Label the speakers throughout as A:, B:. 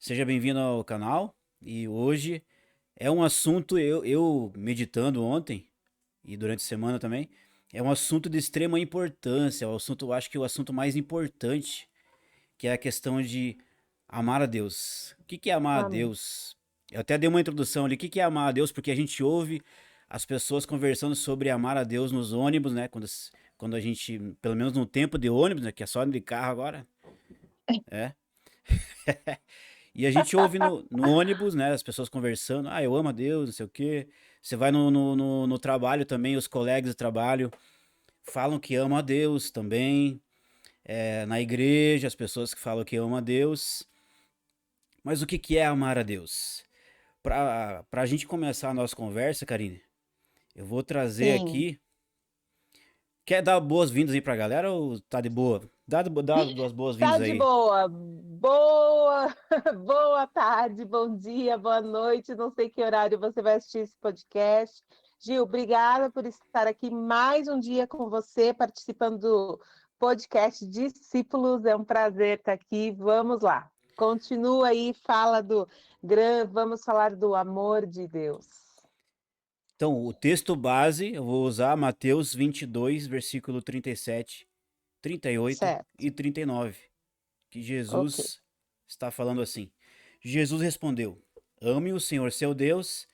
A: Seja bem-vindo ao canal. E hoje é um assunto, eu meditando ontem e durante a semana também, é um assunto de extrema importância. É um assunto, eu acho que é o assunto mais importante, que é a questão de amar a Deus. O que que é amar a
B: Amém.
A: Deus? Eu até dei uma introdução ali. O que que é amar a Deus? Porque a gente ouve as pessoas conversando sobre amar a Deus nos ônibus, né? Quando a gente, pelo menos no tempo de ônibus, né? Que é só de carro agora. É. E a gente ouve no ônibus, né, as pessoas conversando, eu amo a Deus, não sei o quê. Você vai no trabalho também, os colegas de trabalho falam que amam a Deus também. Na igreja, as pessoas que falam que amam a Deus. Mas o que que é amar a Deus? Pra gente começar a nossa conversa, Karine, eu vou trazer
B: Sim,
A: aqui. Quer dar boas-vindas aí pra galera ou tá de boa? Dá duas
B: tá
A: boas-vindas
B: de
A: aí.
B: boa. Boa, boa tarde, bom dia, boa noite. Não sei que horário você vai assistir esse podcast. Gil, obrigada por estar aqui mais um dia com você, participando do podcast Discípulos. É um prazer estar aqui. Vamos lá. Continua aí, fala do vamos falar do amor de Deus.
A: Então, o texto base, eu vou usar Mateus 22, versículo 37, 38
B: Certo.
A: e 39, que
B: Ok.
A: Jesus está falando assim. Jesus respondeu: Ame o Senhor seu Deus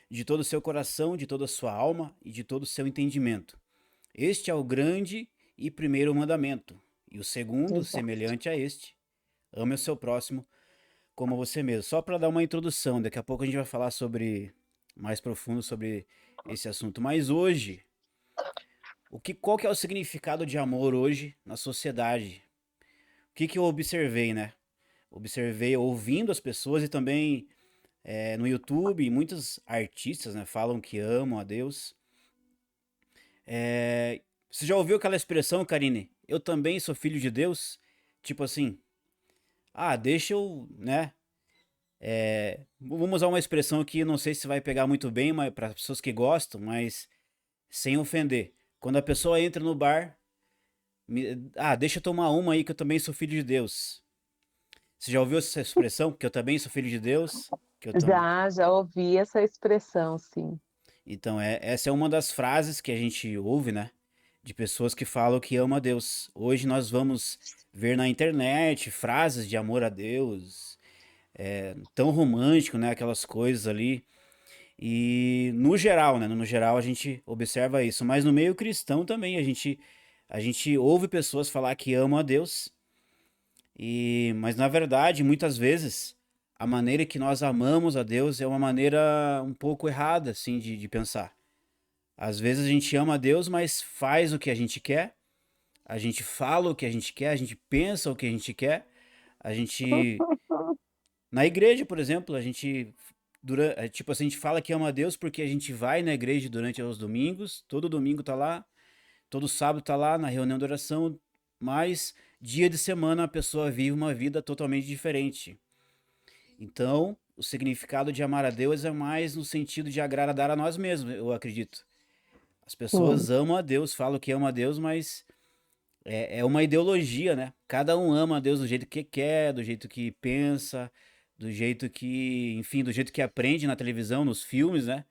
A: de todo o seu coração, de toda a sua alma e de todo o seu entendimento. Este é o grande e primeiro mandamento. E o segundo,
B: Exato.
A: semelhante a este: ame o seu próximo como você mesmo. Só para dar uma introdução, daqui a pouco a gente vai falar sobre mais profundo sobre esse assunto. Mas hoje, qual que é o significado de amor hoje na sociedade? O que que eu observei, né? Observei ouvindo as pessoas e também no YouTube, muitos artistas, né, falam que amam a Deus. Você já ouviu aquela expressão, Karine? Eu também sou filho de Deus? Tipo assim, deixa eu, né? Vamos usar uma expressão que não sei se vai pegar muito bem para pessoas que gostam, mas sem ofender. Quando a pessoa entra no bar, deixa eu tomar uma aí que eu também sou filho de Deus. Você já ouviu essa expressão? Que eu também sou filho de Deus? Que eu tam...
B: Já ouvi essa expressão, sim.
A: Então, essa é uma das frases que a gente ouve, né? De pessoas que falam que amam a Deus. Hoje nós vamos ver na internet frases de amor a Deus, tão romântico, né? Aquelas coisas ali. E no geral, né? No geral a gente observa isso. Mas no meio cristão também a gente ouve pessoas falar que amam a Deus. Mas na verdade, muitas vezes, a maneira que nós amamos a Deus é uma maneira um pouco errada, assim, de pensar. Às vezes a gente ama a Deus, mas faz o que a gente quer, a gente fala o que a gente quer, a gente pensa o que a gente quer, a gente. Na igreja, por exemplo, a gente. Tipo assim, a gente fala que ama a Deus porque a gente vai na igreja durante os domingos, todo domingo tá lá, todo sábado tá lá na reunião de oração, mas dia de semana a pessoa vive uma vida totalmente diferente. Então, o significado de amar a Deus é mais no sentido de agradar a nós mesmos, eu acredito. As
B: Sim.
A: pessoas amam a Deus, falam que amam a Deus, mas é uma ideologia, né? Cada um ama a Deus do jeito que quer, do jeito que pensa, do jeito que, enfim, do jeito que aprende na televisão, nos filmes, né?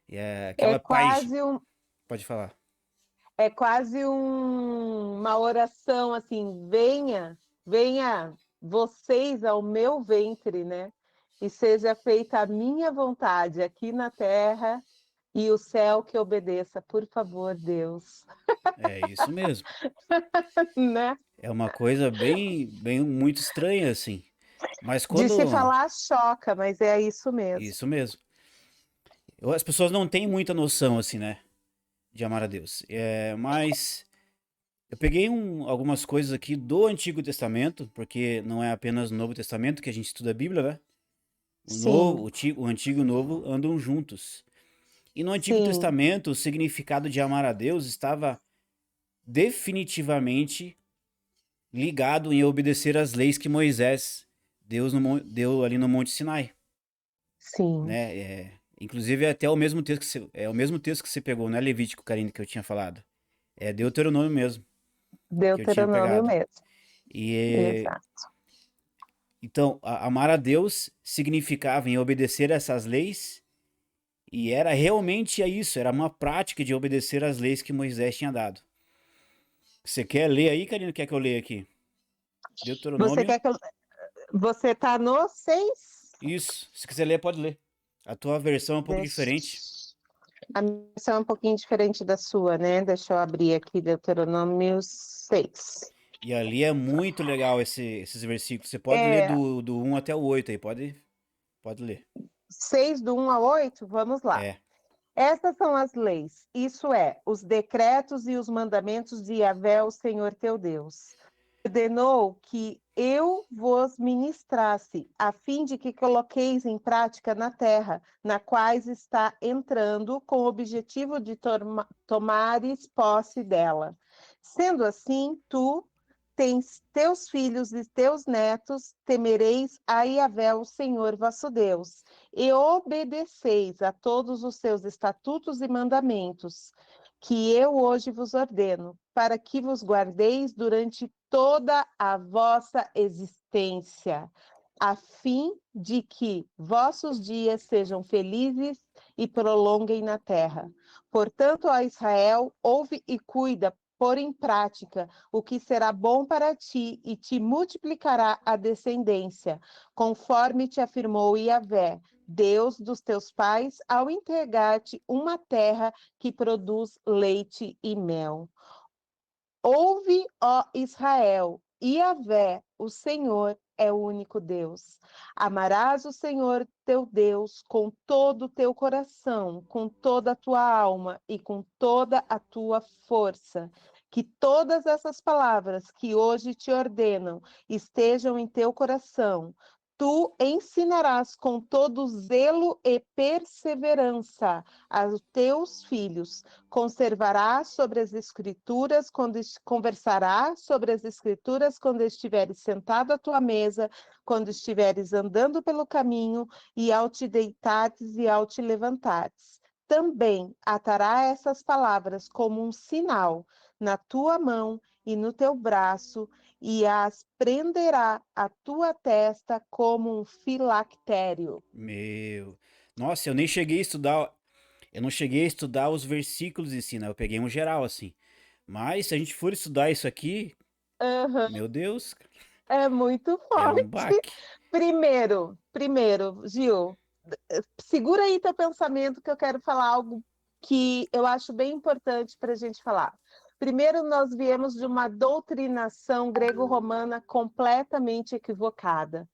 A: E é
B: É
A: aquela paixão.
B: quase um,
A: Pode falar.
B: uma oração assim, venha vocês ao meu ventre, né? E seja feita a minha vontade aqui na terra e o céu que obedeça, por favor, Deus,
A: É isso mesmo.
B: né?
A: É uma coisa bem muito estranha, assim. Mas
B: De se
A: quando.
B: falar choca, mas é isso mesmo.
A: Isso mesmo. As pessoas não têm muita noção, assim, né? De amar a Deus. Mas eu peguei algumas coisas aqui do Antigo Testamento, porque não é apenas no Novo Testamento que a gente estuda a Bíblia, né?
B: Sim,
A: O Antigo e o Novo andam juntos. E no Antigo
B: sim.
A: Testamento, o significado de amar a Deus estava definitivamente ligado em obedecer às leis que Moisés deu ali no Monte Sinai,
B: Sim,
A: né? Inclusive é até o mesmo texto é o mesmo texto que você pegou, não é Levítico, Karine, que eu tinha falado. É Deuteronômio mesmo, que eu tinha
B: Deuteronômio
A: pegado.
B: mesmo.
A: E
B: Exato.
A: Então, amar a Deus significava em obedecer essas leis, e era realmente isso, era uma prática de obedecer às leis que Moisés tinha dado. Você quer ler aí, Karina? Quer que eu leia aqui?
B: Você
A: Deuteronômio.
B: quer que eu... Você está no 6?
A: Isso. Se quiser ler, pode ler. A tua versão é um pouco
B: Deixa...
A: diferente.
B: A missão é um pouquinho diferente da sua, né? Deixa eu abrir aqui Deuteronômio 6.
A: E ali é muito legal esses versículos. Você pode ler
B: É,
A: do 1 até o 8 aí, pode ler.
B: 6 do 1 ao 8, vamos lá.
A: É,
B: Estas são as leis, isso é, os decretos e os mandamentos de Yahvé, o Senhor teu Deus. Ordenou que eu vos ministrasse, a fim de que coloqueis em prática na terra, na quais está entrando, com o objetivo de tomares posse dela. Sendo assim, tu tens teus filhos e teus netos, temereis a Yahvé, o Senhor vosso Deus, e obedeceis a todos os seus estatutos e mandamentos, que eu hoje vos ordeno, para que vos guardeis durante toda a vossa existência, a fim de que vossos dias sejam felizes e prolonguem na terra. Portanto, ó Israel, ouve e cuida, pôr em prática o que será bom para ti e te multiplicará a descendência, conforme te afirmou Yahvé, Deus dos teus pais, ao entregar-te uma terra que produz leite e mel. Ouve, ó Israel, Yahvé, o Senhor é o único Deus. Amarás o Senhor teu Deus com todo o teu coração, com toda a tua alma e com toda a tua força. Que todas essas palavras que hoje te ordenam estejam em teu coração. Tu ensinarás com todo zelo e perseverança aos teus filhos, conservarás sobre as escrituras quando conversarás sobre as escrituras quando estiveres sentado à tua mesa, quando estiveres andando pelo caminho e ao te deitares e ao te levantares. Também atará essas palavras como um sinal na tua mão e no teu braço, e as prenderá à tua testa como um filactério.
A: meu. Nossa, eu não cheguei a estudar os versículos em si, né? Eu peguei um geral assim. Mas se a gente for estudar isso aqui,
B: Uhum.
A: meu Deus,
B: É muito
A: é um
B: forte.
A: baque.
B: Primeiro, Gil, segura aí teu pensamento que eu quero falar algo que eu acho bem importante para a gente falar. Primeiro, nós viemos de uma doutrinação grego-romana completamente equivocada,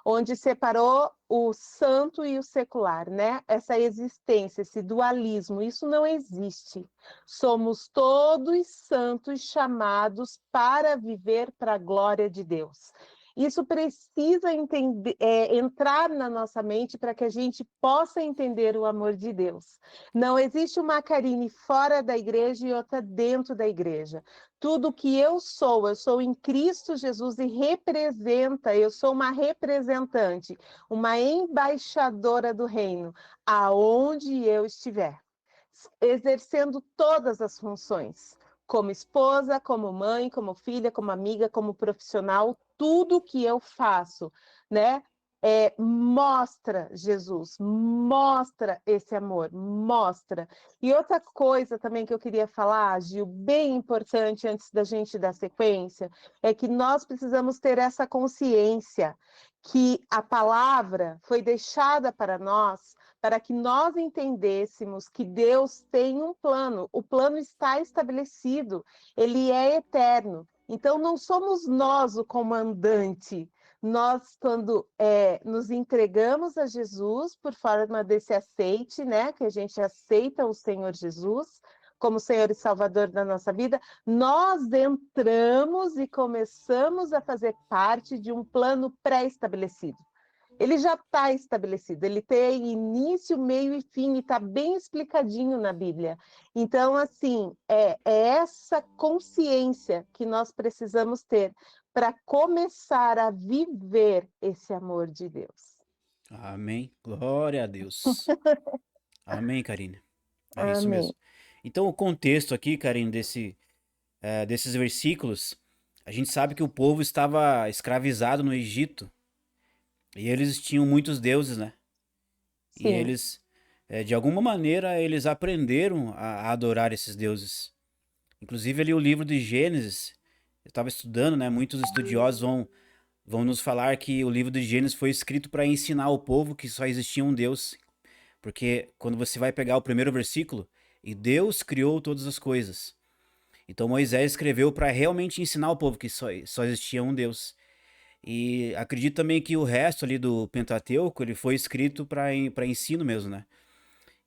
B: onde separou o santo e o secular, né? Essa existência, esse dualismo, isso não existe. Somos todos santos chamados para viver para a glória de Deus. Isso precisa entrar na nossa mente para que a gente possa entender o amor de Deus. Não existe uma Karine fora da igreja e outra dentro da igreja. Tudo que eu sou em Cristo Jesus e eu sou uma representante, uma embaixadora do reino, aonde eu estiver, exercendo todas as funções, como esposa, como mãe, como filha, como amiga, como profissional, tudo que eu faço, né? Mostra Jesus, mostra esse amor, mostra. E outra coisa também que eu queria falar, Gil, bem importante antes da gente dar sequência, é que nós precisamos ter essa consciência que a palavra foi deixada para que nós entendêssemos que Deus tem um plano, o plano está estabelecido, ele é eterno. Então, não somos nós o comandante. Nós, quando nos entregamos a Jesus por forma desse aceite, né, que a gente aceita o Senhor Jesus como Senhor e Salvador da nossa vida, nós entramos e começamos a fazer parte de um plano pré-estabelecido. Ele já está estabelecido, ele tem início, meio e fim, e está bem explicadinho na Bíblia. Então, assim, é essa consciência que nós precisamos ter para começar a viver esse amor de Deus.
A: Amém. Glória a Deus. Amém, Karine. É isso
B: Amém.
A: mesmo. Então, o contexto aqui, Karine, desses versículos, a gente sabe que o povo estava escravizado no Egito. E eles tinham muitos deuses, né? E
B: Sim,
A: eles, de alguma maneira, eles aprenderam a adorar esses deuses. Inclusive ali o livro de Gênesis, eu estava estudando, né? Muitos estudiosos vão nos falar que o livro de Gênesis foi escrito para ensinar o povo que só existia um Deus. Porque quando você vai pegar o primeiro versículo, e Deus criou todas as coisas. Então Moisés escreveu para realmente ensinar o povo que só existia um Deus. E acredito também que o resto ali do Pentateuco, ele foi escrito para ensino mesmo, né?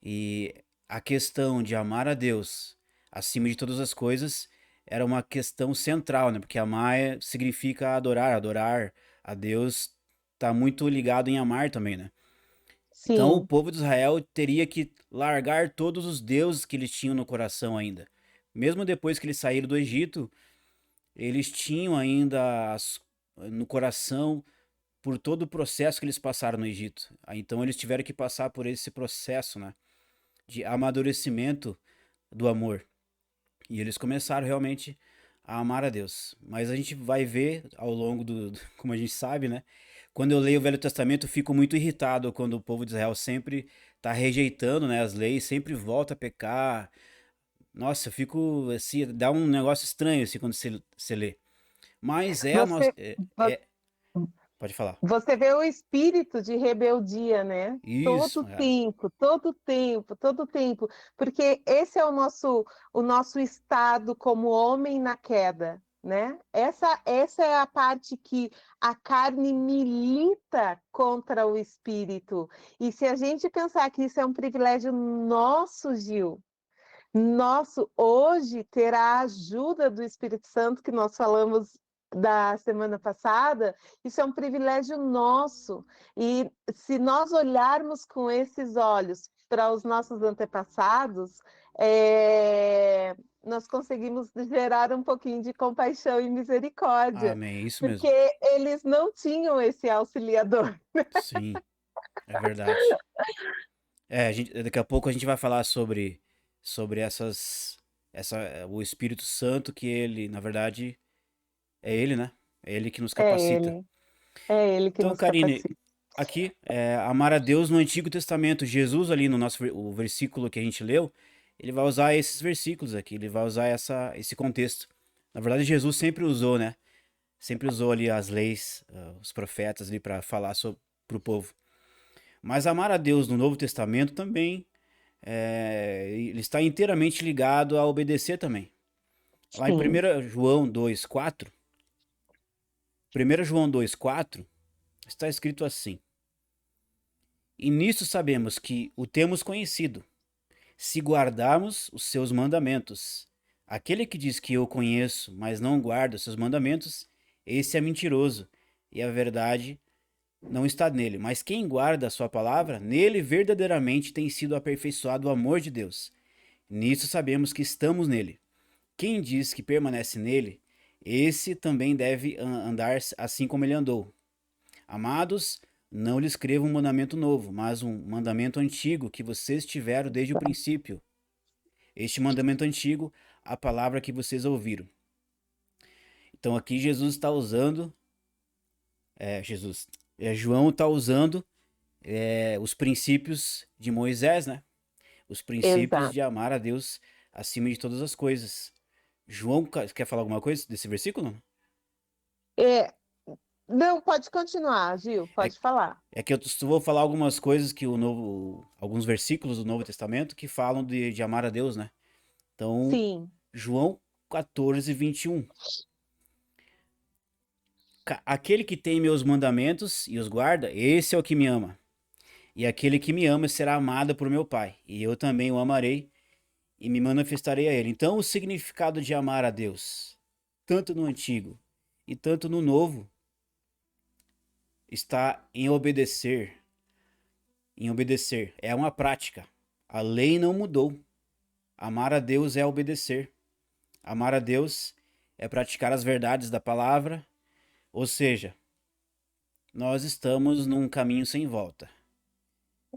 A: E a questão de amar a Deus acima de todas as coisas era uma questão central, né? Porque amar significa adorar, adorar a Deus está muito ligado em amar também, né? Então o
B: sim.
A: povo de Israel teria que largar todos os deuses que eles tinham no coração ainda. Mesmo depois que eles saíram do Egito, eles tinham ainda no coração por todo o processo que eles passaram no Egito. Então eles tiveram que passar por esse processo, né, de amadurecimento do amor. E eles começaram realmente a amar a Deus. Mas a gente vai ver ao longo como a gente sabe, né? Quando eu leio o Velho Testamento, eu fico muito irritado quando o povo de Israel sempre está rejeitando, né, as leis, sempre volta a pecar. Nossa, eu fico assim, dá um negócio estranho assim quando você lê. Mas é a nossa.
B: Você, vo-
A: Pode falar.
B: você vê o espírito de rebeldia, né?
A: Isso, é.
B: Todo tempo, todo tempo, porque esse é o nosso estado como homem na queda, né? Essa é a parte que a carne milita contra o espírito. E se a gente pensar que isso é um privilégio nosso, Gil, nosso, hoje ter a ajuda do Espírito Santo, que nós falamos da semana passada, isso é um privilégio nosso. E se nós olharmos com esses olhos para os nossos antepassados, nós conseguimos gerar um pouquinho de compaixão e misericórdia,
A: Amém, isso
B: porque
A: mesmo.
B: eles não tinham esse auxiliador.
A: Sim, é verdade. Daqui a pouco a gente vai falar sobre o Espírito Santo, que ele, na verdade, é ele, né? É ele que nos
B: É
A: capacita.
B: ele, é ele que
A: Então,
B: nos
A: Karine,
B: capacita.
A: aqui, amar a Deus no Antigo Testamento. Jesus ali no o versículo que a gente leu, ele vai usar esses versículos aqui, ele vai usar esse contexto. Na verdade, Jesus sempre usou, né? Sempre usou ali as leis, os profetas ali para falar para o povo. Mas amar a Deus no Novo Testamento também, ele está inteiramente ligado a obedecer também. Lá em
B: Sim.
A: 1 João 2,4, está escrito assim: E nisto sabemos que o temos conhecido, se guardarmos os seus mandamentos. Aquele que diz que eu conheço, mas não guarda os seus mandamentos, esse é mentiroso, e a verdade não está nele. Mas quem guarda a sua palavra, nele verdadeiramente tem sido aperfeiçoado o amor de Deus. Nisso sabemos que estamos nele. Quem diz que permanece nele, esse também deve andar assim como ele andou. Amados, não lhes escrevo um mandamento novo, mas um mandamento antigo que vocês tiveram desde o princípio. Este mandamento antigo, a palavra que vocês ouviram. Então aqui Jesus está usando, João está usando os princípios de Moisés, né? Os princípios
B: Exato.
A: de amar a Deus acima de todas as coisas. João, quer falar alguma coisa desse versículo?
B: É, não, pode continuar, Gil,
A: É,
B: pode falar.
A: é que eu vou falar algumas coisas que alguns versículos do Novo Testamento que falam de amar a Deus, né? Então,
B: Sim,
A: João 14:21. Aquele que tem meus mandamentos e os guarda, esse é o que me ama. E aquele que me ama será amado por meu Pai, e eu também o amarei e me manifestarei a ele. Então, o significado de amar a Deus, tanto no Antigo e tanto no Novo, está em obedecer. Em obedecer. É uma prática. A lei não mudou. Amar a Deus é obedecer. Amar a Deus é praticar as verdades da palavra, ou seja, nós estamos num caminho sem volta.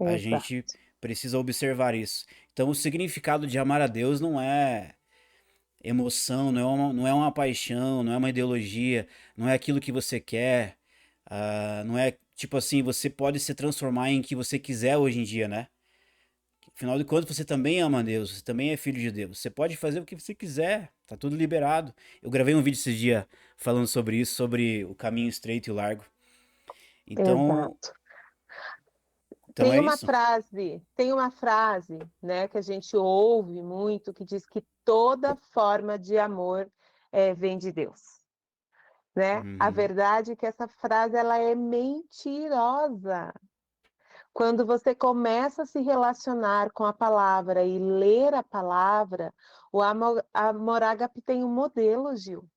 A: A gente
B: exato.
A: precisa observar isso. Então, o significado de amar a Deus não é emoção, não é uma paixão, não é uma ideologia, não é aquilo que você quer, não é tipo assim, você pode se transformar em que você quiser hoje em dia, né? Afinal de contas, você também ama a Deus, você também é filho de Deus. Você pode fazer o que você quiser, tá tudo liberado. Eu gravei um vídeo esses dias falando sobre isso, sobre o caminho estreito e o largo. Então,
B: Exato.
A: então é isso.
B: Tem uma frase, né, que a gente ouve muito que diz que toda forma de amor vem de Deus, né? A
A: Uhum,
B: verdade é que essa frase ela é mentirosa. Quando você começa a se relacionar com a palavra e ler a palavra, amor ágape tem um modelo, Gil.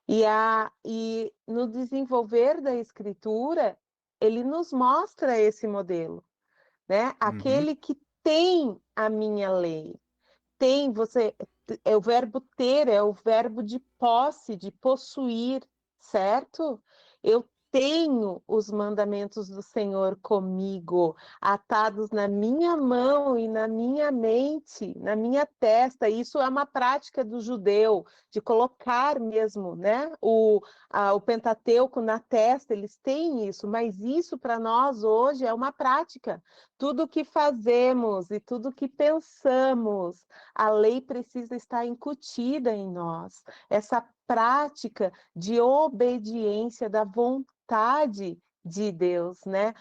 B: E no desenvolver da escritura, ele nos mostra esse modelo, né?
A: uhum,
B: Aquele que tem a minha lei. Tem, você, é o verbo ter, é o verbo de posse, de possuir, certo? Eu tenho os mandamentos do Senhor comigo, atados na minha mão e na minha mente, na minha testa. Isso é uma prática do judeu, de colocar mesmo, né, o Pentateuco na testa, eles têm isso, mas isso para nós hoje é uma prática. Tudo que fazemos e tudo que pensamos, a lei precisa estar incutida em nós. Essa prática de obediência da vontade de Deus, né?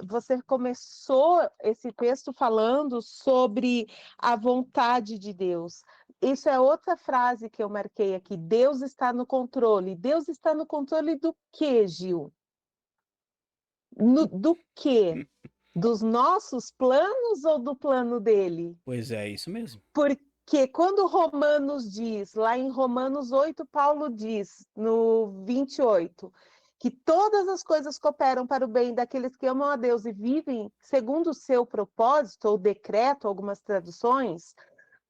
B: Você começou esse texto falando sobre a vontade de Deus. Isso é outra frase que eu marquei aqui. Deus está no controle. Deus está no controle do quê, Gil? Do quê? Dos nossos planos ou do plano dele?
A: pois é, isso mesmo.
B: Porque quando Romanos diz, lá em Romanos 8, Paulo diz, no 28, que todas as coisas cooperam para o bem daqueles que amam a Deus e vivem segundo o seu propósito, ou decreto, algumas traduções,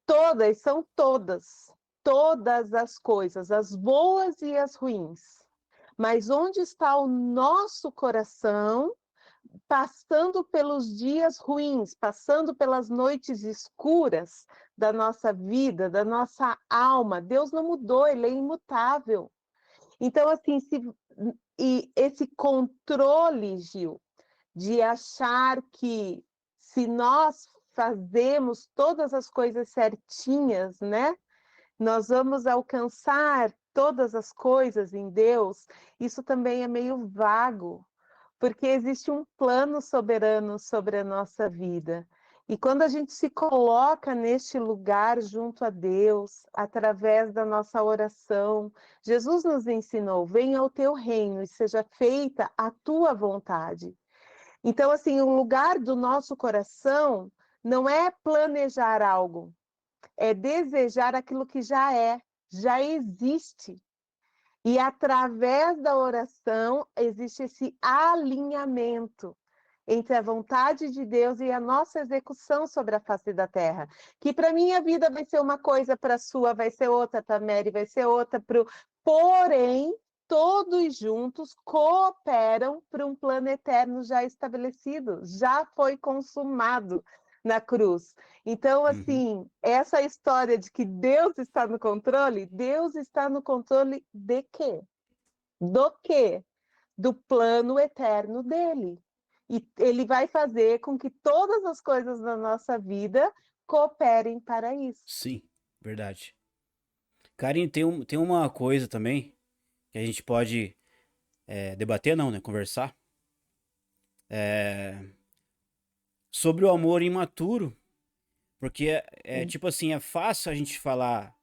B: todas são todas as coisas, as boas e as ruins. Mas onde está o nosso coração passando pelos dias ruins, passando pelas noites escuras da nossa vida, da nossa alma. Deus não mudou, ele é imutável. Então, assim, e esse controle, Gil, de achar que se nós fazemos todas as coisas certinhas, né? Nós vamos alcançar todas as coisas em Deus, isso também é meio vago, porque existe um plano soberano sobre a nossa vida. E quando a gente se coloca neste lugar junto a Deus, através da nossa oração, Jesus nos ensinou: venha o teu reino e seja feita a tua vontade. Então, assim, o lugar do nosso coração não é planejar algo, é desejar aquilo que já existe. E através da oração existe esse alinhamento entre a vontade de Deus e a nossa execução sobre a face da terra. Que para minha vida vai ser uma coisa, para a sua vai ser outra, para a Mary vai ser outra, porém, todos juntos cooperam para um plano eterno já estabelecido, já foi consumado na cruz. Então,
A: Uhum,
B: assim, essa história de que Deus está no controle, Deus está no controle de quê? Do quê? Do plano eterno dele. E ele vai fazer com que todas as coisas da nossa vida cooperem para isso.
A: sim, verdade. Karine, tem uma coisa também que a gente pode debater, não, né? Conversar. Sobre o amor imaturo. Porque tipo assim, é fácil a gente falar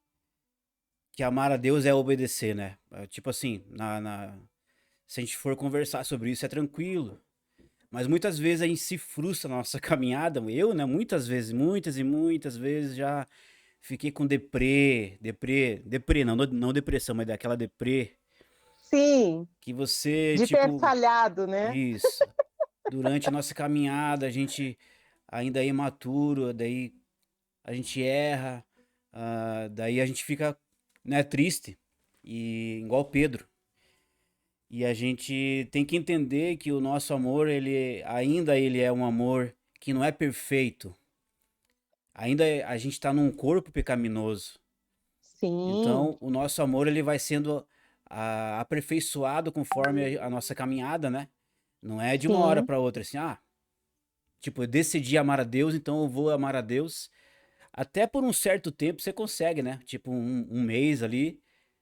A: que amar a Deus é obedecer, né? Tipo assim, se a gente for conversar sobre isso, é tranquilo. Mas muitas vezes a gente se frustra na nossa caminhada. Eu, né? Muitas vezes, muitas e muitas vezes já fiquei com deprê, não, não depressão, mas daquela deprê
B: Sim,
A: que você,
B: de ter
A: tipo,
B: falhado, né?
A: isso. Durante a nossa caminhada, a gente ainda é imaturo, daí a gente erra, daí a gente fica, né, triste, e igual Pedro. E a gente tem que entender que o nosso amor, ele é um amor que não é perfeito. A gente está num corpo pecaminoso.
B: Sim,
A: Então, o nosso amor ele vai sendo aperfeiçoado conforme a nossa caminhada, né? Não é de uma hora
B: Sim,
A: para outra assim, tipo, eu decidi amar a Deus, então eu vou amar a Deus. Até por um certo tempo você consegue, né? Tipo, um mês ali.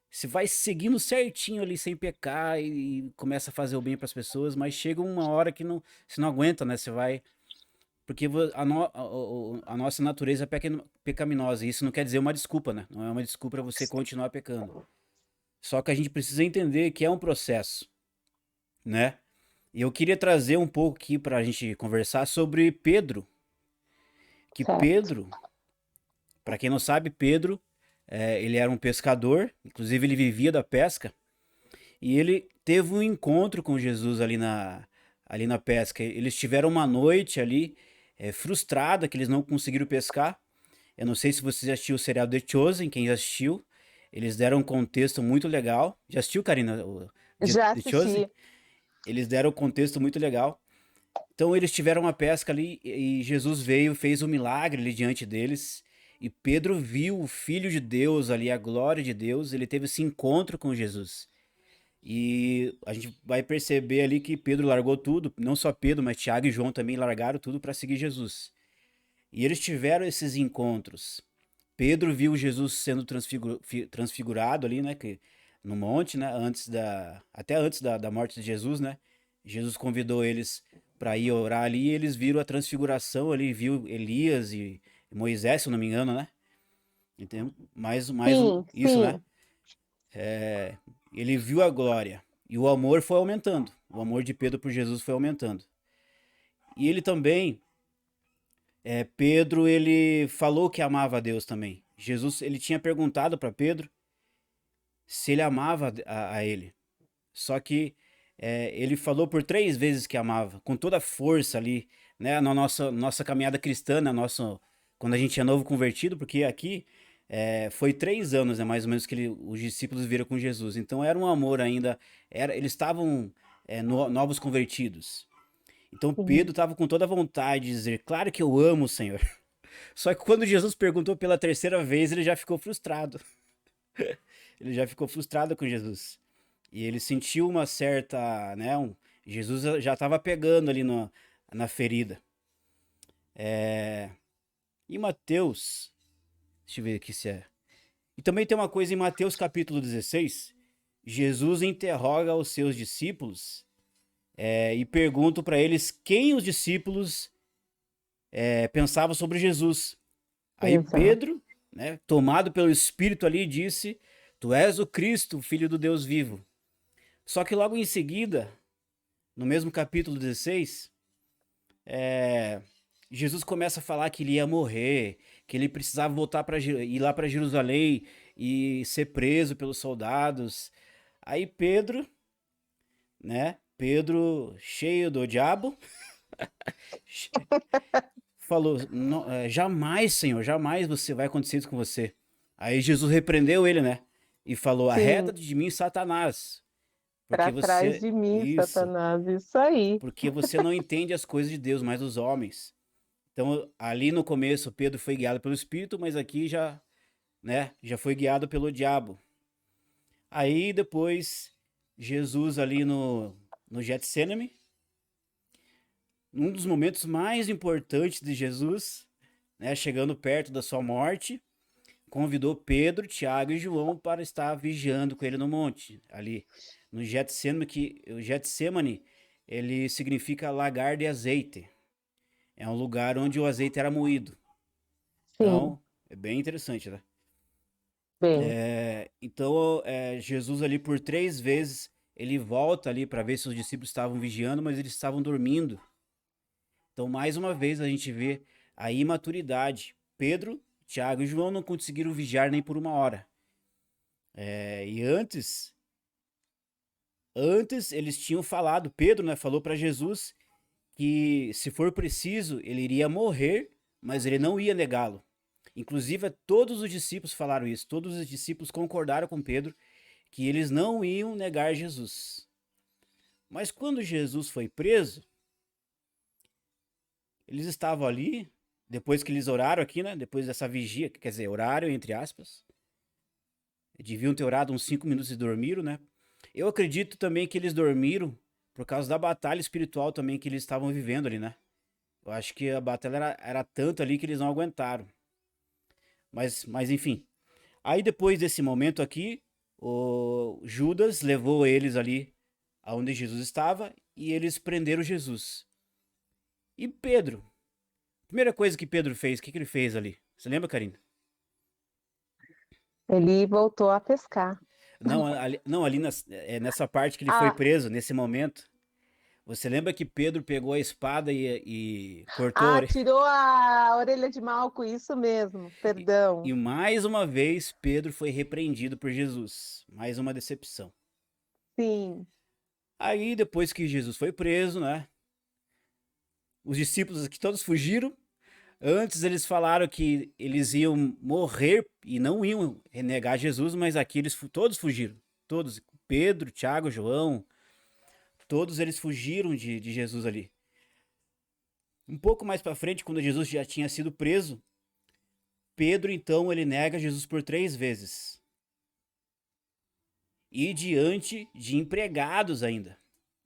A: Você vai seguindo certinho ali sem pecar e começa a fazer o bem para as pessoas, mas chega uma hora que não, você não aguenta, né? Você vai. Porque a nossa natureza é pecaminosa. E isso não quer dizer uma desculpa, né? Não é uma desculpa para você continuar pecando. Só que a gente precisa entender que é um processo, né? E eu queria trazer um pouco aqui para a gente conversar sobre Pedro. Que
B: certo.
A: Pedro, para quem não sabe, Pedro, ele era um pescador, inclusive ele vivia da pesca, e ele teve um encontro com Jesus ali na pesca. Eles tiveram uma noite ali, frustrada, que eles não conseguiram pescar. Eu não sei se você já assistiu o serial The Chosen, quem já assistiu. Eles deram um contexto muito legal. Já assistiu, Karina, o
B: Já
A: The Chosen?
B: assisti.
A: Eles deram um contexto muito legal. Então eles tiveram uma pesca ali e Jesus veio, fez um milagre ali diante deles. E Pedro viu o Filho de Deus ali, a glória de Deus. Ele teve esse encontro com Jesus. E a gente vai perceber ali que Pedro largou tudo, não só Pedro, mas Tiago e João também largaram tudo para seguir Jesus. E eles tiveram esses encontros. Pedro viu Jesus sendo transfigurado ali, né, no monte, né, até antes da morte de Jesus, né? Jesus convidou eles para ir orar ali, e eles viram a transfiguração ali, viu Elias e Moisés, se eu não me engano, né? Então, mais
B: Sim,
A: isso, né?
B: sim.
A: Ele viu a glória e o amor foi aumentando. O amor de Pedro por Jesus foi aumentando. E ele também, Pedro, ele falou que amava a Deus também. Jesus, ele tinha perguntado para Pedro se ele amava a ele. Só que ele falou por 3 vezes que amava, com toda a força ali, né? Na nossa caminhada cristã, quando a gente é novo convertido, porque aqui foi 3 anos, né, mais ou menos, que os discípulos viram com Jesus. Então era um amor ainda, eles estavam novos convertidos. Então
B: Sim.
A: Pedro estava com toda a vontade de dizer, claro que eu amo o Senhor. Só que quando Jesus perguntou pela terceira vez, ele já ficou frustrado. Ele já ficou frustrado com Jesus. E ele sentiu uma certa, né, Jesus já estava pegando ali na ferida. Em Mateus, deixa eu ver aqui se é. E também tem uma coisa em Mateus capítulo 16, Jesus interroga os seus discípulos e pergunta para eles quem os discípulos pensavam sobre Jesus. Aí
B: Exato.
A: Pedro, né, tomado pelo Espírito ali, disse: Tu és o Cristo, filho do Deus vivo. Só que logo em seguida, no mesmo capítulo 16, Jesus começa a falar que ele ia morrer, que ele precisava voltar para ir lá para Jerusalém e ser preso pelos soldados. Aí Pedro, né? Pedro cheio do diabo, falou: jamais, Senhor, jamais você vai acontecer isso com você. Aí Jesus repreendeu ele, né? E falou: arreda
B: Sim.
A: de mim, Satanás, porque
B: Para trás
A: você
B: de mim,
A: isso,
B: Satanás. Isso aí.
A: porque você não entende as coisas de Deus, mas os homens. Então, ali no começo, Pedro foi guiado pelo Espírito, mas aqui já, né, já foi guiado pelo diabo. Aí depois, Jesus ali no Getsemane, um dos momentos mais importantes de Jesus, né, chegando perto da sua morte, convidou Pedro, Tiago e João para estar vigiando com ele no monte, ali no Getsemane, que o Getsemane, ele significa lagar de azeite. É um lugar onde o azeite era moído.
B: Sim,
A: Então, é bem interessante, né?
B: bem.
A: Então, Jesus ali por 3 vezes, ele volta ali para ver se os discípulos estavam vigiando, mas eles estavam dormindo. Então, mais uma vez, a gente vê a imaturidade. Pedro, Tiago e João não conseguiram vigiar nem por uma hora. E antes eles tinham falado, Pedro, né, falou para Jesus que se for preciso, ele iria morrer, mas ele não ia negá-lo. Inclusive, todos os discípulos falaram isso, todos os discípulos concordaram com Pedro que eles não iam negar Jesus. Mas quando Jesus foi preso, eles estavam ali, depois que eles oraram aqui, né? Depois dessa vigia, quer dizer, oraram entre aspas. Deviam ter orado uns 5 minutos e dormiram, né? Eu acredito também que eles dormiram por causa da batalha espiritual também que eles estavam vivendo ali, né? Eu acho que a batalha era tanto ali que eles não aguentaram. Mas enfim. Aí depois desse momento aqui, o Judas levou eles ali aonde Jesus estava e eles prenderam Jesus. E Pedro, a primeira coisa que Pedro fez, o que ele fez ali? Você lembra, Karina?
B: Ele voltou a pescar.
A: Não, não, ali nessa parte que ele foi
B: Ah,
A: preso, nesse momento. Você lembra que Pedro pegou a espada e cortou a orelha?
B: tirou a orelha de Malco, isso mesmo,
A: E,
B: perdão.
A: e mais uma vez Pedro foi repreendido por Jesus. Mais uma decepção.
B: Sim,
A: Aí depois que Jesus foi preso, né? Os discípulos aqui todos fugiram. Antes eles falaram que eles iam morrer e não iam renegar Jesus, mas aqui eles todos fugiram. Todos, Pedro, Tiago, João, todos eles fugiram de Jesus ali. Um pouco mais para frente, quando Jesus já tinha sido preso, Pedro então ele nega Jesus por 3 vezes. E diante de empregados ainda,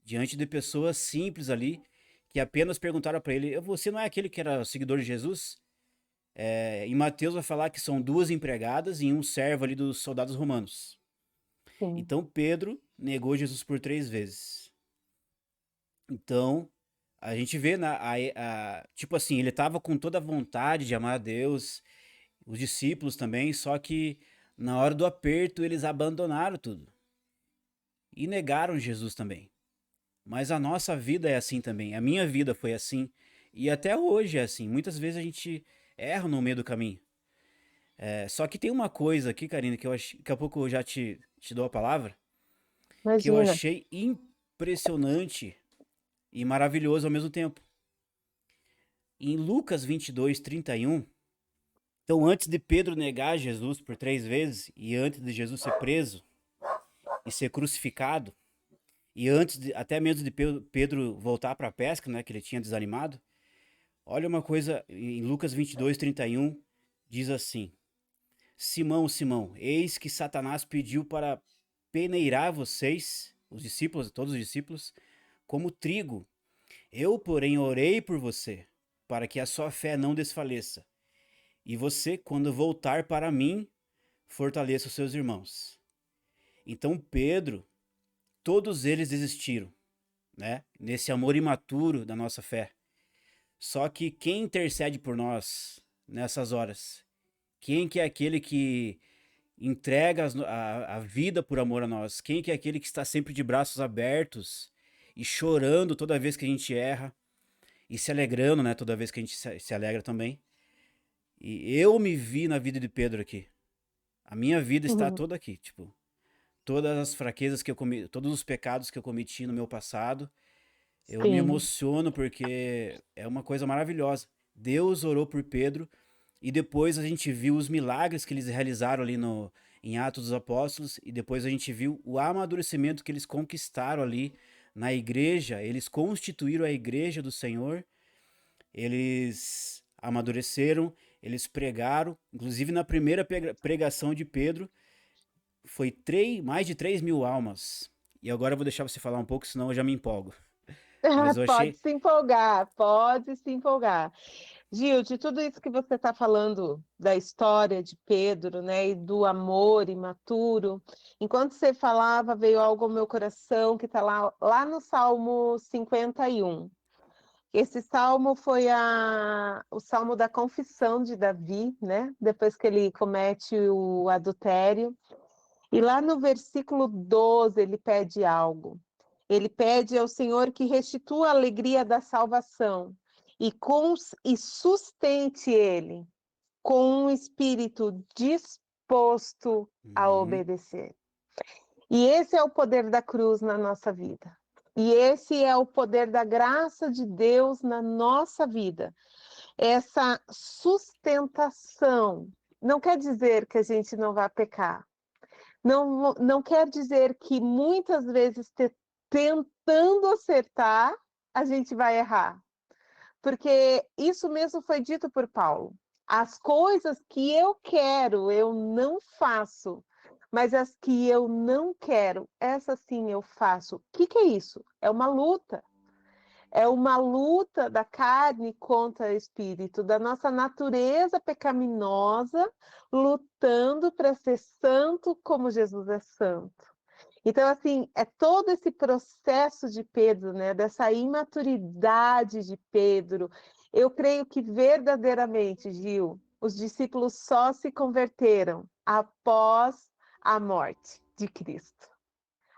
A: diante de pessoas simples ali, que apenas perguntaram para ele: Você não é aquele que era seguidor de Jesus? Em Mateus vai falar que são 2 empregadas e um servo ali dos soldados romanos.
B: sim.
A: Então Pedro negou Jesus por 3 vezes. Então a gente vê tipo assim, ele estava com toda a vontade de amar a Deus, os discípulos também, só que na hora do aperto eles abandonaram tudo e negaram Jesus também. Mas a nossa vida é assim também. A minha vida foi assim. E até hoje é assim. Muitas vezes a gente erra no meio do caminho. Só que tem uma coisa aqui, Karina, que daqui a pouco eu já te dou a palavra, que eu
B: Imagina.
A: achei impressionante e maravilhoso ao mesmo tempo. Em Lucas 22:31, então antes de Pedro negar Jesus por 3 vezes, e antes de Jesus ser preso e ser crucificado, e antes até mesmo de Pedro voltar para a pesca, né, que ele tinha desanimado, olha uma coisa em Lucas 22:31, diz assim: Simão, Simão, eis que Satanás pediu para peneirar vocês, os discípulos, todos os discípulos, como trigo. Eu, porém, orei por você, para que a sua fé não desfaleça. E você, quando voltar para mim, fortaleça os seus irmãos. Então, Pedro, todos eles desistiram, né? Nesse amor imaturo da nossa fé. Só que quem intercede por nós nessas horas? Quem que é aquele que entrega a vida por amor a nós? Quem que é aquele que está sempre de braços abertos e chorando toda vez que a gente erra e se alegrando, né, toda vez que a gente se alegra também? E eu me vi na vida de Pedro aqui. A minha vida está
B: Uhum.
A: toda aqui, tipo, todas as fraquezas que eu cometi, todos os pecados que eu cometi no meu passado, eu me
B: Sim.
A: emociono porque é uma coisa maravilhosa. Deus orou por Pedro e depois a gente viu os milagres que eles realizaram ali no, em Atos dos Apóstolos, e depois a gente viu o amadurecimento que eles conquistaram ali na igreja. Eles constituíram a igreja do Senhor, eles amadureceram, eles pregaram, inclusive na primeira pregação de Pedro, foi mais de 3.000 almas. E agora eu vou deixar você falar um pouco, senão eu já me empolgo. Mas eu
B: Pode
A: achei.
B: se empolgar, pode se empolgar. Gil, de tudo isso que você está falando da história de Pedro, né, e do amor imaturo, enquanto você falava, veio algo ao meu coração que está lá no Salmo 51. Esse salmo foi o salmo da confissão de Davi, né, depois que ele comete o adultério. E lá no versículo 12 ele pede algo. Ele pede ao Senhor que restitua a alegria da salvação e sustente ele com um espírito disposto a
A: Uhum,
B: obedecer. E esse é o poder da cruz na nossa vida. E esse é o poder da graça de Deus na nossa vida. Essa sustentação não quer dizer que a gente não vai pecar. Não quer dizer que muitas vezes tentando acertar, a gente vai errar. Porque isso mesmo foi dito por Paulo. As coisas que eu quero, eu não faço, mas as que eu não quero, essas sim eu faço. O que que é isso? É uma luta. É uma luta da carne contra o espírito, da nossa natureza pecaminosa, lutando para ser santo como Jesus é santo. Então, assim, é todo esse processo de Pedro, né, dessa imaturidade de Pedro. Eu creio que verdadeiramente, Gil, os discípulos só se converteram após a morte de Cristo.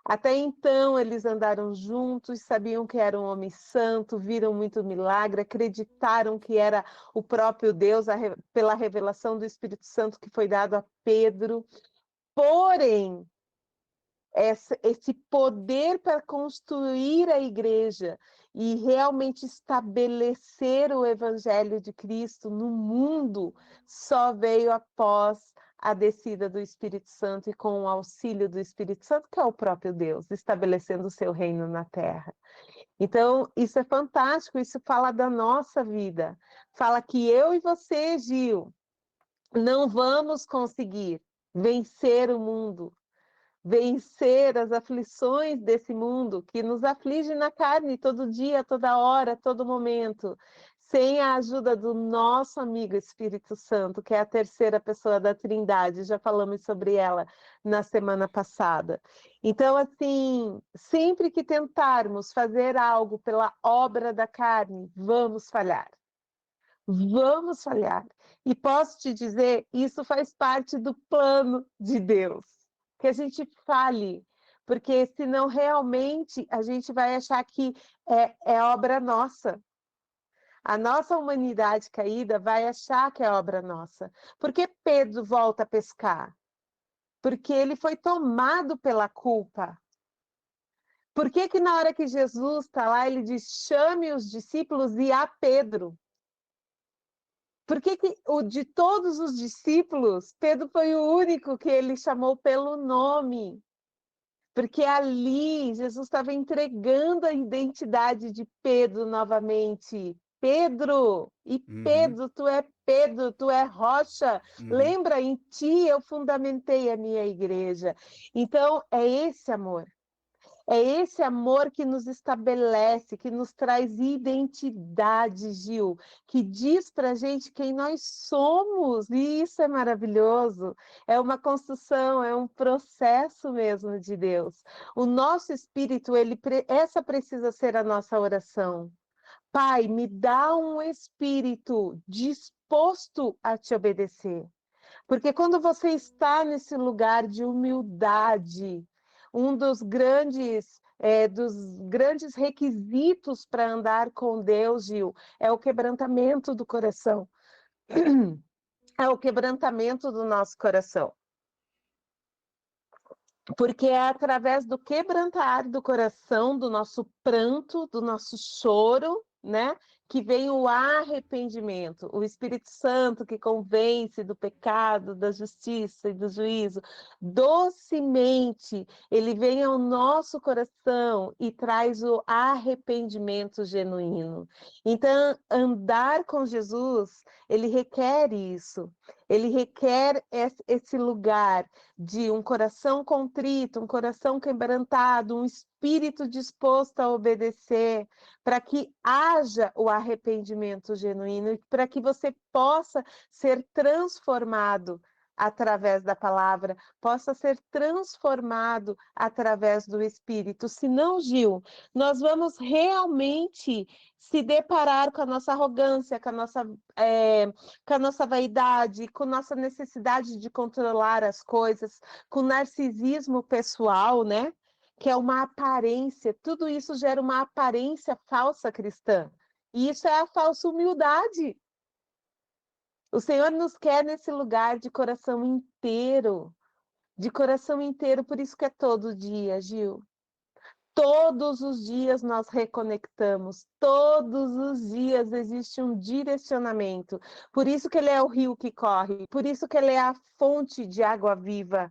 B: Até então, eles andaram juntos, sabiam que era um homem santo, viram muito milagre, acreditaram que era o próprio Deus, pela revelação do Espírito Santo que foi dado a Pedro. Porém, esse poder para construir a igreja e realmente estabelecer o evangelho de Cristo no mundo só veio após a descida do Espírito Santo e com o auxílio do Espírito Santo, que é o próprio Deus, estabelecendo o seu reino na terra. Então, isso é fantástico, isso fala da nossa vida. Fala que eu e você, Gil, não vamos conseguir vencer o mundo, vencer as aflições desse mundo que nos aflige na carne todo dia, toda hora, todo momento, sem a ajuda do nosso amigo Espírito Santo, que é a terceira pessoa da Trindade, já falamos sobre ela na semana passada. Então, assim, sempre que tentarmos fazer algo pela obra da carne, vamos falhar. Vamos falhar. E posso te dizer, isso faz parte do plano de Deus, que a gente fale, porque senão realmente a gente vai achar que é obra nossa. A nossa humanidade caída vai achar que é obra nossa. Por que Pedro volta a pescar? Porque ele foi tomado pela culpa. Por que que na hora que Jesus está lá, ele diz, chame os discípulos e a Pedro? Por que que de todos os discípulos, Pedro foi o único que ele chamou pelo nome? Porque ali Jesus estava entregando a identidade de Pedro novamente. Pedro, e
A: Uhum,
B: Pedro, tu é rocha.
A: uhum.
B: Lembra, em ti eu fundamentei a minha igreja. Então, é esse amor. É esse amor que nos estabelece, que nos traz identidade, Gil, que diz para a gente quem nós somos, e isso é maravilhoso. É uma construção, é um processo mesmo de Deus. O nosso espírito, essa precisa ser a nossa oração. Pai, me dá um espírito disposto a te obedecer. Porque quando você está nesse lugar de humildade, um dos grandes requisitos para andar com Deus, Gil, é o quebrantamento do coração. É o quebrantamento do nosso coração. Porque é através do quebrantar do coração, do nosso pranto, do nosso choro, né? Que vem o arrependimento, o Espírito Santo que convence do pecado, da justiça e do juízo. Docemente, ele vem ao nosso coração e traz o arrependimento genuíno. Então, andar com Jesus, ele requer isso. Ele requer esse lugar de um coração contrito, um coração quebrantado, um espírito disposto a obedecer, para que haja o arrependimento genuíno e para que você possa ser transformado através da palavra, possa ser transformado através do Espírito. Senão, Gil, nós vamos realmente se deparar com a nossa arrogância, com a nossa vaidade, com nossa necessidade de controlar as coisas, com narcisismo pessoal, né? Que é uma aparência, tudo isso gera uma aparência falsa cristã. E isso é a falsa humildade. O Senhor nos quer nesse lugar de coração inteiro, por isso que é todo dia, Gil. Todos os dias nós reconectamos, todos os dias existe um direcionamento. Por isso que ele é o rio que corre, por isso que ele é a fonte de água viva.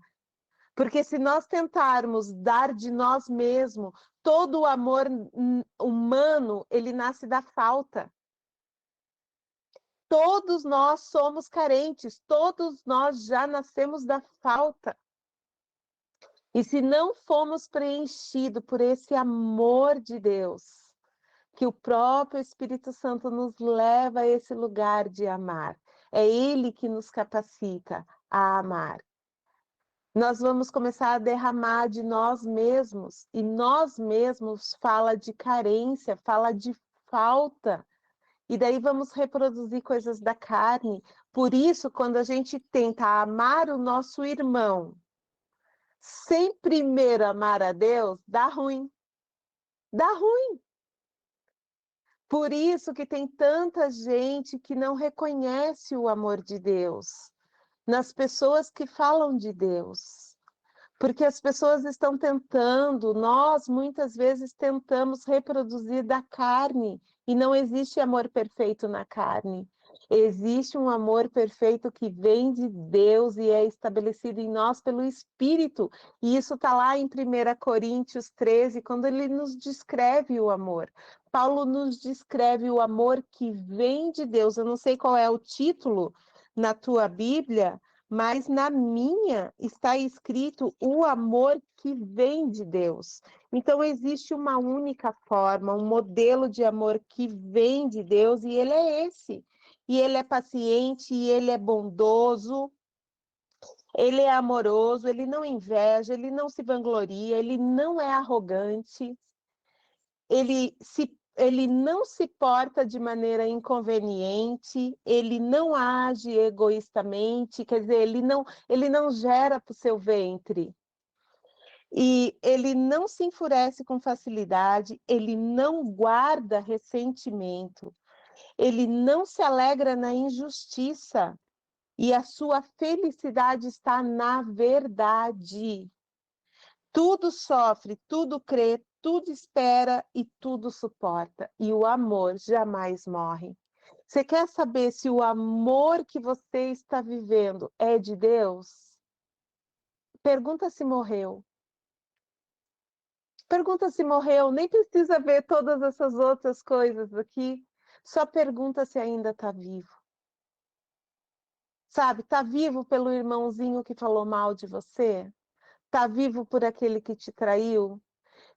B: Porque se nós tentarmos dar de nós mesmos, todo o amor humano, ele nasce da falta. Todos nós somos carentes, todos nós já nascemos da falta. E se não fomos preenchidos por esse amor de Deus, que o próprio Espírito Santo nos leva a esse lugar de amar, é Ele que nos capacita a amar. Nós vamos começar a derramar de nós mesmos, e nós mesmos fala de carência, fala de falta, e daí vamos reproduzir coisas da carne. Por isso, quando a gente tenta amar o nosso irmão, sem primeiro amar a Deus, dá ruim. Dá ruim. Por isso que tem tanta gente que não reconhece o amor de Deus nas pessoas que falam de Deus. Porque as pessoas estão tentando, nós muitas vezes tentamos reproduzir da carne, e não existe amor perfeito na carne. Existe um amor perfeito que vem de Deus e é estabelecido em nós pelo Espírito. E isso está lá em 1 Coríntios 13, quando ele nos descreve o amor. Paulo nos descreve o amor que vem de Deus. Eu não sei qual é o título na tua Bíblia, mas na minha está escrito o amor que vem de Deus. Então existe uma única forma, um modelo de amor que vem de Deus, e ele é esse. E ele é paciente, e ele é bondoso, ele é amoroso, ele não inveja, ele não se vangloria, ele não é arrogante, ele não se porta de maneira inconveniente, ele não age egoístamente, quer dizer, ele não gera para o seu ventre. E ele não se enfurece com facilidade, ele não guarda ressentimento, ele não se alegra na injustiça, e a sua felicidade está na verdade. Tudo sofre, tudo crê, tudo espera e tudo suporta. E o amor jamais morre. Você quer saber se o amor que você está vivendo é de Deus? Pergunta se morreu. Pergunta se morreu. Nem precisa ver todas essas outras coisas aqui. Só pergunta se ainda está vivo. Sabe, está vivo pelo irmãozinho que falou mal de você? Está vivo por aquele que te traiu?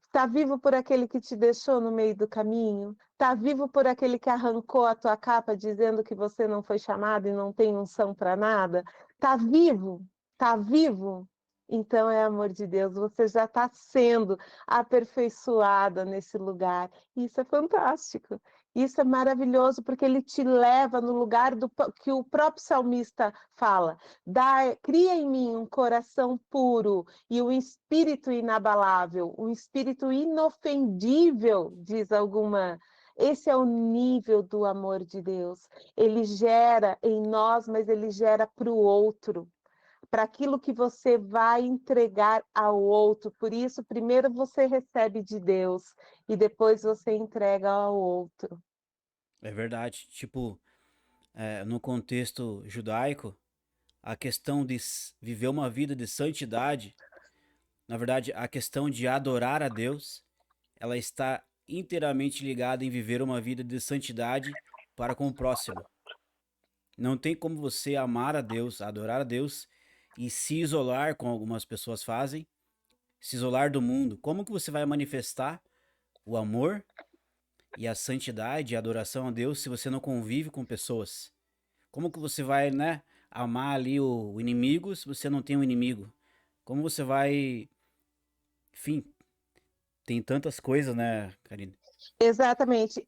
B: Está vivo por aquele que te deixou no meio do caminho? Está vivo por aquele que arrancou a tua capa dizendo que você não foi chamado e não tem unção para nada? Está vivo? Está vivo? Então é amor de Deus, você já está sendo aperfeiçoada nesse lugar. Isso é fantástico. Isso é maravilhoso, porque ele te leva no lugar que o próprio salmista fala: cria em mim um coração puro e um espírito inabalável, um espírito inofendível, diz alguma. Esse é o nível do amor de Deus. Ele gera em nós, mas ele gera para o outro, para aquilo que você vai entregar ao outro. Por isso, primeiro você recebe de Deus e depois você entrega ao outro.
A: É verdade. Tipo, no contexto judaico, a questão de viver uma vida de santidade, na verdade, a questão de adorar a Deus, ela está inteiramente ligada em viver uma vida de santidade para com o próximo. Não tem como você amar a Deus, adorar a Deus e se isolar, como algumas pessoas fazem, se isolar do mundo. Como que você vai manifestar o amor e a santidade e a adoração a Deus se você não convive com pessoas? Como que você vai, né, amar ali o inimigo se você não tem um inimigo? Como você vai, enfim, tem tantas coisas, né, Karine?
B: Exatamente.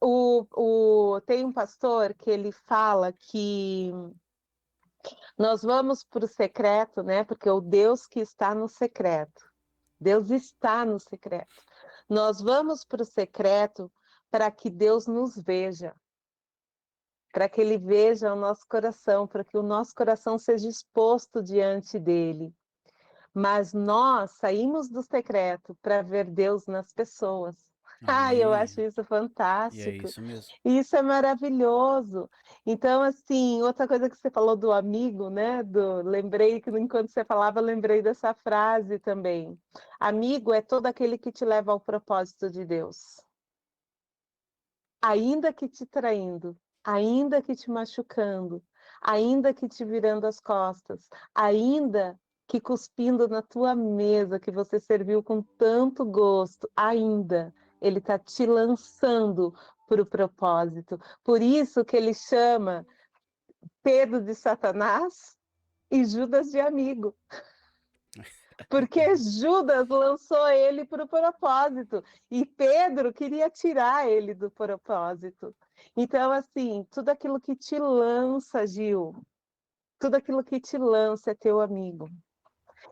B: Tem um pastor que ele fala que nós vamos para o secreto, né? Porque o Deus que está no secreto, Deus está no secreto. Nós vamos para o secreto para que Deus nos veja, para que Ele veja o nosso coração, para que o nosso coração seja exposto diante dele. Mas nós saímos do secreto para ver Deus nas pessoas. Eu
A: Amém.
B: acho isso
A: E é
B: fantástico.
A: isso mesmo.
B: Isso é maravilhoso. Então, assim, outra coisa que você falou do amigo, né? Lembrei que enquanto você falava, lembrei dessa frase também. Amigo é todo aquele que te leva ao propósito de Deus. Ainda que te traindo, ainda que te machucando, ainda que te virando as costas, ainda que cuspindo na tua mesa, que você serviu com tanto gosto, ainda ele está te lançando para o propósito. Por isso que ele chama Pedro de Satanás e Judas de amigo. Porque Judas lançou ele para o propósito e Pedro queria tirar ele do propósito. Então, assim, tudo aquilo que te lança, Gil, tudo aquilo que te lança é teu amigo.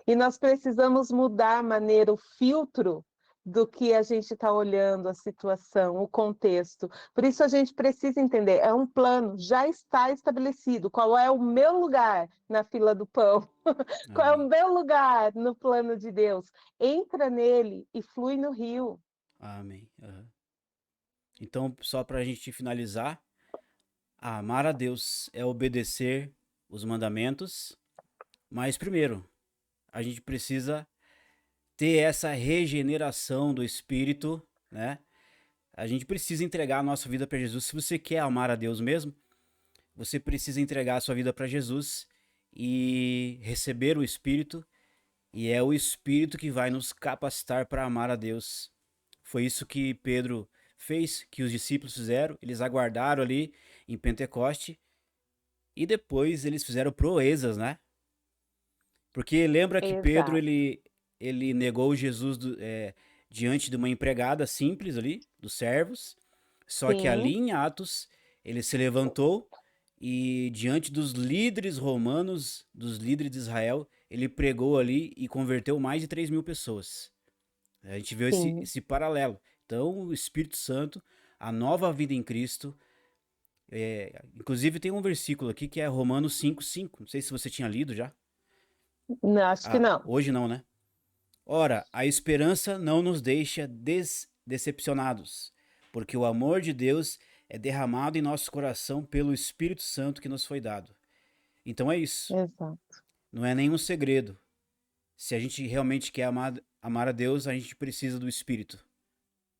B: E nós precisamos mudar a maneira, o filtro do que a gente está olhando, a situação, o contexto. Por isso a gente precisa entender, é um plano, já está estabelecido. Qual é o meu lugar na fila do pão? Qual é o
A: Amém.
B: meu lugar no plano de Deus? Entra nele e flui no rio.
A: Amém. Aham. Então, só para a gente finalizar, amar a Deus é obedecer os mandamentos, mas primeiro, a gente precisa ter essa regeneração do espírito, né? A gente precisa entregar a nossa vida para Jesus. Se você quer amar a Deus mesmo, você precisa entregar a sua vida para Jesus e receber o Espírito, e é o Espírito que vai nos capacitar para amar a Deus. Foi isso que Pedro fez, que os discípulos fizeram. Eles aguardaram ali em Pentecoste e depois eles fizeram proezas, né? Porque lembra que Pedro
B: Exato.
A: ele negou Jesus diante de uma empregada simples ali, dos servos. Só que ali
B: Sim,
A: em Atos ele se levantou e diante dos líderes romanos, dos líderes de Israel, ele pregou ali e converteu mais de 3.000 pessoas. A gente vê
B: sim.
A: esse paralelo. Então, o Espírito Santo, a nova vida em Cristo. Inclusive, tem um versículo aqui que é Romanos 5:5. Não sei se você tinha lido já.
B: Não, acho que
A: Ah,
B: não.
A: hoje não, né? Ora, a esperança não nos deixa decepcionados, porque o amor de Deus é derramado em nosso coração pelo Espírito Santo que nos foi dado. Então é isso.
B: Exato,
A: Não é nenhum segredo. Se a gente realmente quer amar a Deus, a gente precisa do Espírito.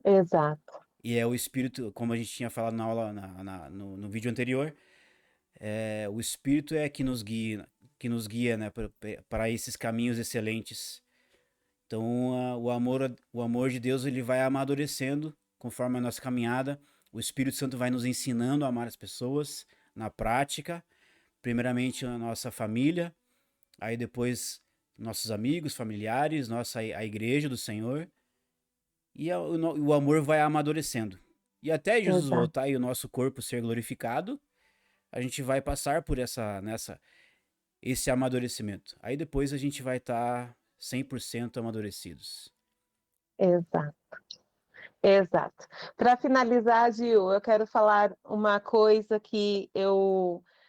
B: exato,
A: E é o Espírito, como a gente tinha falado na aula, no vídeo anterior, o Espírito é que nos guia, né, para esses caminhos excelentes. Então, o amor de Deus ele vai amadurecendo conforme a nossa caminhada. O Espírito Santo vai nos ensinando a amar as pessoas na prática. Primeiramente a nossa família, aí depois nossos amigos, familiares, a igreja do Senhor. E o amor vai amadurecendo. E até Jesus
B: exato.
A: voltar e o nosso corpo ser glorificado, a gente vai passar por esse amadurecimento. Aí depois a gente vai estar 100% amadurecidos.
B: Exato. Exato. Para finalizar, Gil, eu quero falar uma coisa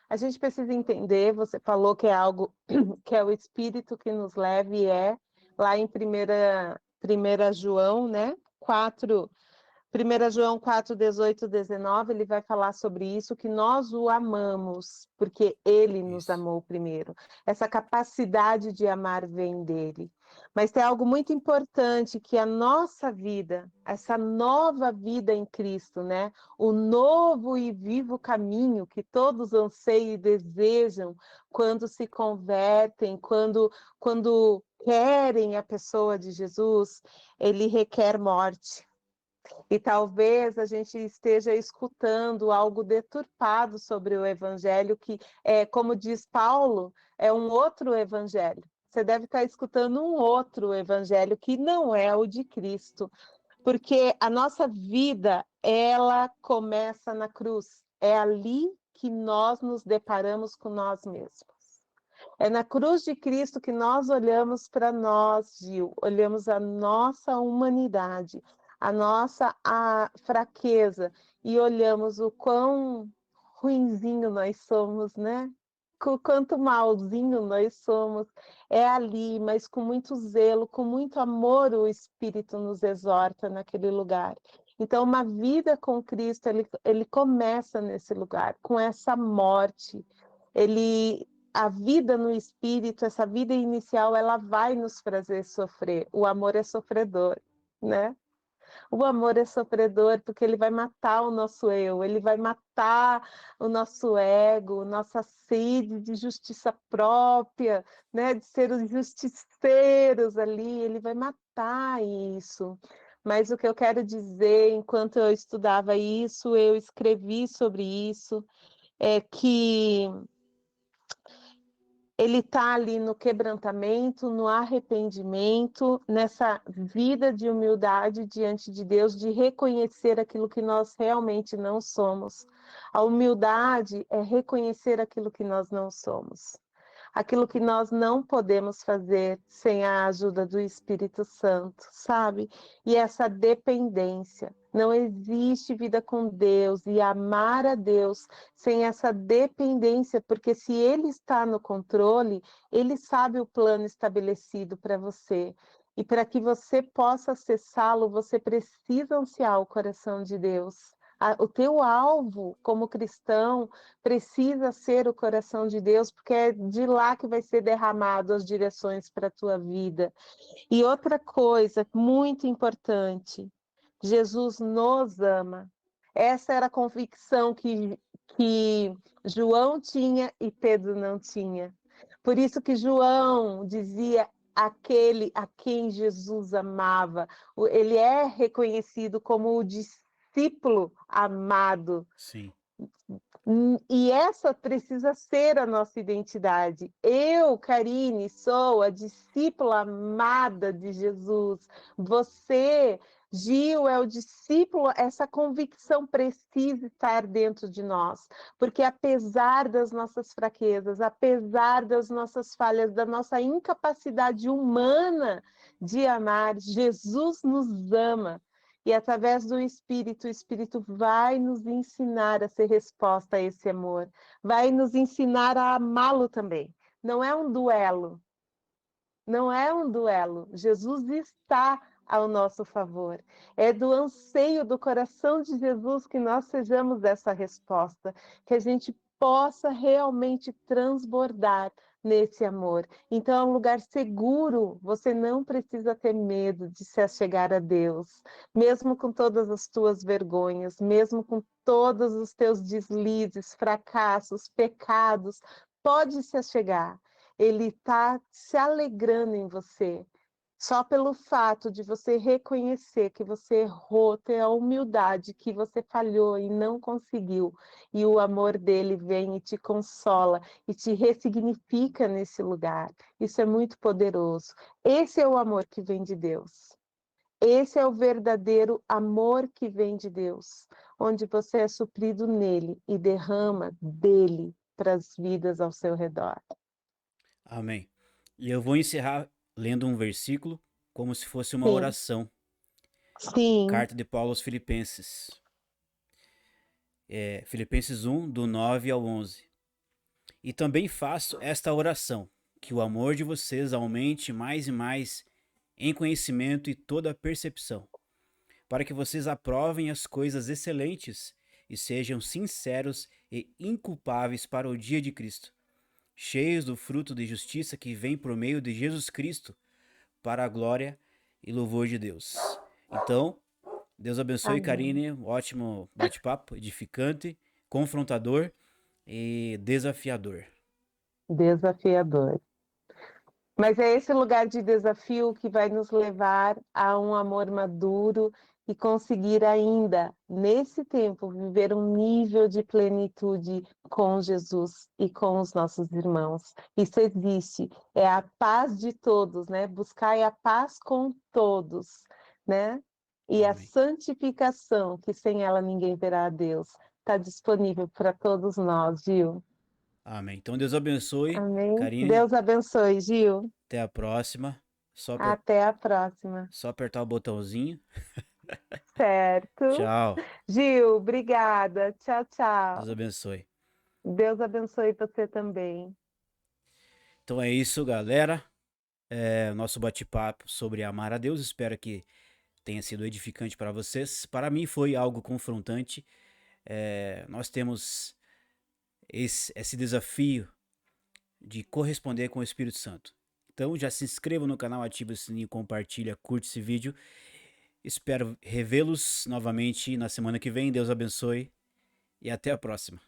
B: a gente precisa entender, você falou que é algo que é o Espírito que nos leva e é lá em primeira João, né? 4 1 João 4, 18, 19, ele vai falar sobre isso, que nós o amamos, porque ele nos
A: Isso.
B: amou primeiro. Essa capacidade de amar vem dele. Mas tem algo muito importante, que a nossa vida, essa nova vida em Cristo, né? O novo e vivo caminho que todos anseiam e desejam quando se convertem, quando querem a pessoa de Jesus, ele requer morte. E talvez a gente esteja escutando algo deturpado sobre o evangelho, que é, como diz Paulo, é um outro evangelho. Você deve estar escutando um outro evangelho que não é o de Cristo, porque a nossa vida, ela começa na cruz. É ali que nós nos deparamos com nós mesmos. É na cruz de Cristo que nós olhamos para nós, Gil, olhamos a nossa humanidade, a fraqueza e olhamos o quão ruinzinho nós somos, né? O quanto malzinho nós somos. É ali, mas com muito zelo, com muito amor, o Espírito nos exorta naquele lugar. Então, uma vida com Cristo, ele começa nesse lugar, com essa morte. Ele a vida no espírito, essa vida inicial, ela vai nos fazer sofrer. O amor é sofredor, né? O amor é sofredor porque ele vai matar o nosso eu, ele vai matar o nosso ego, nossa sede de justiça própria, né, de ser os justiceiros ali, ele vai matar isso. Mas o que eu quero dizer, enquanto eu estudava isso, eu escrevi sobre isso, é que ele está ali no quebrantamento, no arrependimento, nessa vida de humildade diante de Deus, de reconhecer aquilo que nós realmente não somos. A humildade é reconhecer aquilo que nós não somos, aquilo que nós não podemos fazer sem a ajuda do Espírito Santo, sabe? E essa dependência. Não existe vida com Deus e amar a Deus sem essa dependência, porque se Ele está no controle, Ele sabe o plano estabelecido para você. E para que você possa acessá-lo, você precisa ansiar o coração de Deus. O teu alvo como cristão precisa ser o coração de Deus, porque é de lá que vai ser derramado as direções para a tua vida. E outra coisa muito importante, Jesus nos ama. Essa era a convicção que João tinha e Pedro não tinha. Por isso que João dizia aquele a quem Jesus amava. Ele é reconhecido como o discípulo amado.
A: Sim.
B: E essa precisa ser a nossa identidade. Eu, Karine, sou a discípula amada de Jesus. Você, Gil, é o discípulo. Essa convicção precisa estar dentro de nós, porque apesar das nossas fraquezas, apesar das nossas falhas, da nossa incapacidade humana de amar, Jesus nos ama. E através do Espírito, o Espírito vai nos ensinar a ser resposta a esse amor, vai nos ensinar a amá-lo também. Não é um duelo, não é um duelo. Jesus está ao nosso favor. É do anseio do coração de Jesus que nós sejamos essa resposta, que a gente possa realmente transbordar nesse amor. Então é um lugar seguro, você não precisa ter medo de se achegar a Deus, mesmo com todas as tuas vergonhas, mesmo com todos os teus deslizes, fracassos, pecados, pode se achegar. Ele está se alegrando em você. Só pelo fato de você reconhecer que você errou, ter a humildade que você falhou e não conseguiu, e o amor dele vem e te consola e te ressignifica nesse lugar. Isso é muito poderoso. Esse é o amor que vem de Deus. Esse é o verdadeiro amor que vem de Deus, onde você é suprido nele e derrama dele para as vidas ao seu redor.
A: Amém. E eu vou encerrar lendo um versículo como se fosse uma
B: Sim,
A: oração.
B: sim,
A: Carta de Paulo aos Filipenses. Filipenses 1, do 9 ao 11. E também faço esta oração, que o amor de vocês aumente mais e mais em conhecimento e toda percepção, para que vocês aprovem as coisas excelentes e sejam sinceros e inculpáveis para o dia de Cristo, cheios do fruto de justiça que vem por meio de Jesus Cristo, para a glória e louvor de Deus. Então, Deus abençoe,
B: amém.
A: Karine. Um ótimo bate-papo, edificante, confrontador e desafiador.
B: Desafiador. Mas é esse lugar de desafio que vai nos levar a um amor maduro e conseguir ainda, nesse tempo, viver um nível de plenitude com Jesus e com os nossos irmãos. Isso existe, é a paz de todos, né? Buscar a paz com todos, né? E a
A: Amém.
B: santificação, que sem ela ninguém verá a Deus, está disponível para todos nós, Gil.
A: Amém. Então Deus abençoe,
B: Amém?
A: Karine.
B: Deus abençoe, Gil.
A: Até a próxima.
B: Até a próxima.
A: Só apertar o botãozinho.
B: Certo.
A: Tchau.
B: Gil, obrigada. Tchau,
A: Deus
B: tchau.
A: abençoe.
B: Deus abençoe você também.
A: Então é isso, galera. Nosso bate-papo sobre amar a Deus. Espero que tenha sido edificante para vocês. Para mim foi algo confrontante. Nós temos esse desafio de corresponder com o Espírito Santo. Então já se inscreva no canal, ative o sininho, compartilha, curte esse vídeo Espero revê-los novamente na semana que vem. Deus abençoe e até a próxima.